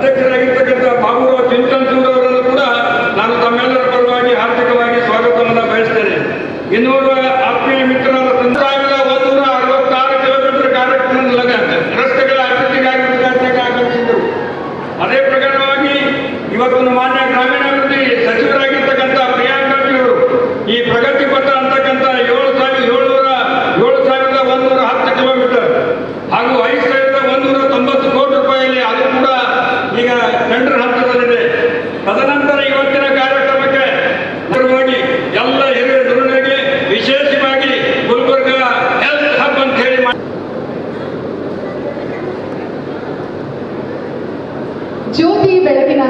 ಅಧ್ಯಕ್ಷರಾಗಿರ್ತಕ್ಕಂಥ ಬಾಬುರಾವ್ ಚಿಂಚನಸೂರು ಅವರನ್ನು ಕೂಡ ನಾನು ತಮ್ಮೆಲ್ಲರ ಪರವಾಗಿ ಹಾರ್ದಿಕವಾಗಿ ಸ್ವಾಗತವನ್ನು ಬಯಸ್ತೇನೆ. ಇನ್ನೂರು ಆತ್ಮೀಯ ಮಿತ್ರರಾದ 166 ಕಿಲೋಮೀಟರ್ ಕಾರ್ಯಕ್ರಮ ರಸ್ತೆಗಳ ಅಭಿವೃದ್ಧಿಗಾಗಿ ಉದ್ಘಾಟನೆಗೆ ಆಗಮಿಸಿದ್ದರು. ಅದೇ ಪ್ರಕಾರವಾಗಿ ಇವತ್ತು ಮಾನ್ಯ ಗ್ರಾಮೀಣಾಭಿವೃದ್ಧಿ ಸಚಿವರಾಗಿರ್ತಕ್ಕಂಥ ಪ್ರಿಯಾಂಕಾಜಿಯವರು ಈ ಪ್ರಗತಿ ಪಥ ಅಂತಕ್ಕಂಥ 7,110 ಕಿಲೋಮೀಟರ್ ಹಾಗೂ 5,190 ಕೋಟಿ ರೂಪಾಯಿಯಲ್ಲಿ ಅದು ಕೂಡ ಈಗ ಟೆಂಡರ್ ಹಂತದಲ್ಲಿದೆ. ತದನಂತರ ಇವತ್ತಿನ ಕಾರ್ಯಕ್ರಮಕ್ಕೆ ಎಲ್ಲ ಹಿರಿಯ ಧೋರಣೆಗೆ ವಿಶೇಷವಾಗಿ ಗುಲ್ಬರ್ಗ ಹೆಲ್ತ್ ಹಬ್ ಅಂತ ಹೇಳಿ ಜ್ಯೋತಿ ಬೆಳಗಿನ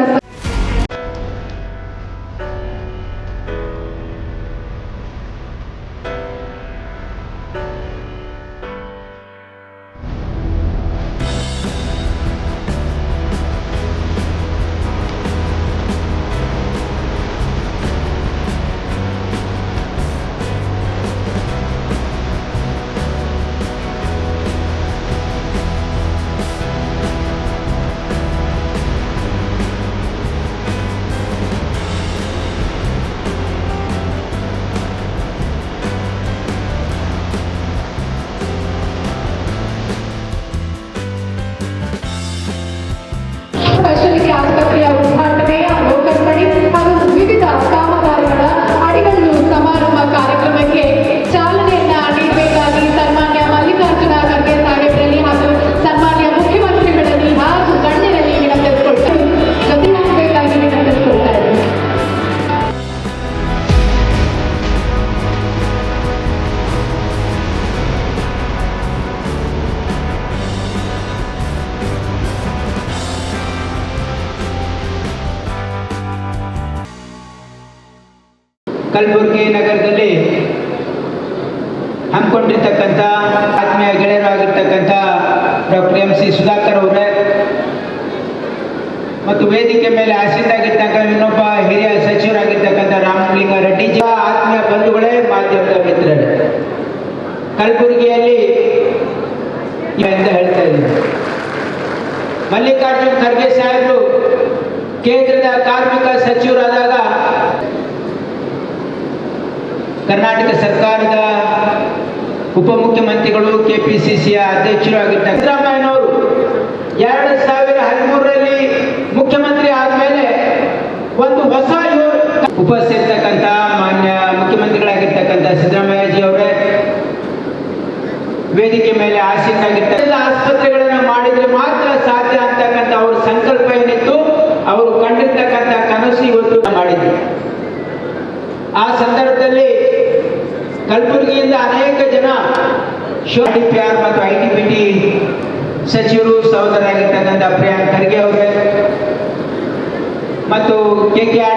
ಸ್ಪೆಷಾಲಿಟಿ ಆಸ್ಪತ್ರೆಯ ಉದ್ಘಾಟನೆ, ಲೋಕಾರ್ಪಣೆ ಹಾಗೂ ವಿವಿಧ ಕಾಮಗಾರಿಗಳ ಅಡಿಗಲ್ಲು ಸಮಾರಂಭ ಕಾರ್ಯಕ್ರಮಕ್ಕೆ ಚಾಲನೆಯನ್ನ ನೀಡಬೇಕಾಗಿ ಸನ್ಮಾನ್ಯ ಮಲ್ಲಿಕಾರ್ಜುನ ಖರ್ಗೆ ಸಾಹೇಬರಲ್ಲಿ ಹಾಗೂ ಸನ್ಮಾನ್ಯ ಮುಖ್ಯಮಂತ್ರಿಗಳಲ್ಲಿ ಹಾಗೂ ಗಣ್ಯರಲ್ಲಿ ವಿನಂತಿಸಿಕೊಳ್ತಾರೆ. ಜೊತೆಯಾಗಬೇಕಾಗಿ ವಿನಂತಿಸಿಕೊಳ್ತಾರೆ. ಕಲಬುರಗಿ ನಗರದಲ್ಲಿ ಹಮ್ಮಿಕೊಂಡಿರ್ತಕ್ಕಂಥ ಆತ್ಮೀಯ ಗೆಳೆಯರಾಗಿರ್ತಕ್ಕಂಥ ಡಾಕ್ಟರ್ MC ಸುಧಾಕರ್ ಅವರೇ ಮತ್ತು ವೇದಿಕೆ ಮೇಲೆ ಆಸೀನರಾಗಿರ್ತಕ್ಕಂಥ ಇನ್ನೊಬ್ಬ ಹಿರಿಯ ಸಚಿವರಾಗಿರ್ತಕ್ಕಂಥ ರಾಮಲಿಂಗ ರೆಡ್ಡಿ ಜಿ, ಆತ್ಮೀಯ ಬಂಧುಗಳೇ, ಮಾಧ್ಯಮದ ಮಿತ್ರರೇ, ಕಲಬುರಗಿಯಲ್ಲಿ ಅಂತ ಹೇಳ್ತಾ ಇದ್ದೀನಿ. ಮಲ್ಲಿಕಾರ್ಜುನ ಖರ್ಗೆ ಸಾಹೇಬರು ಕೇಂದ್ರದ ಕಾರ್ಮಿಕ ಸಚಿವರಾದಾಗ ಕರ್ನಾಟಕ ಸರ್ಕಾರದ ಉಪಮುಖ್ಯಮಂತ್ರಿಗಳು, KPCCಯ ಅಧ್ಯಕ್ಷರು ಆಗಿರ್ತಾರೆ. ಸಿದ್ದರಾಮಯ್ಯನವರು 2013ರಲ್ಲಿ ಮುಖ್ಯಮಂತ್ರಿ ಆದಮೇಲೆ ಒಂದು ಹೊಸ ಉಪಸ್ಥಿತಕ್ಕಂಥ ಮಾನ್ಯ ಮುಖ್ಯಮಂತ್ರಿಗಳಾಗಿರ್ತಕ್ಕಂಥ ಸಿದ್ದರಾಮಯ್ಯಜಿ ಅವರೇ ವೇದಿಕೆ ಮೇಲೆ ಆಸೀನರಾಗಿರ್ತಾರೆ. ಆಸ್ಪತ್ರೆಗಳನ್ನು ಮಾಡಿದ್ರೆ ಮಾತ್ರ ಸಾಧ್ಯ ಅಂತಕ್ಕಂಥ ಅವ್ರ ಸಂಕಲ್ಪ ಏನಿತ್ತು, ಅವರು ಕಂಡಿರ್ತಕ್ಕಂಥ ಕನಸು ಇವತ್ತು ಮಾಡಿದ್ರು. ಆ ಸಂದರ್ಭದಲ್ಲಿ ಕಲಬುರಗಿಯಿಂದ ಅನೇಕ ಜನ DPR ಮತ್ತು ITBT ಸಚಿವರು ಸಹೋದರಾಗಿರ್ತಕ್ಕಂಥ ಪ್ರಿಯಾಂಕ್ ಖರ್ಗೆ ಅವರೇ ಮತ್ತು KKR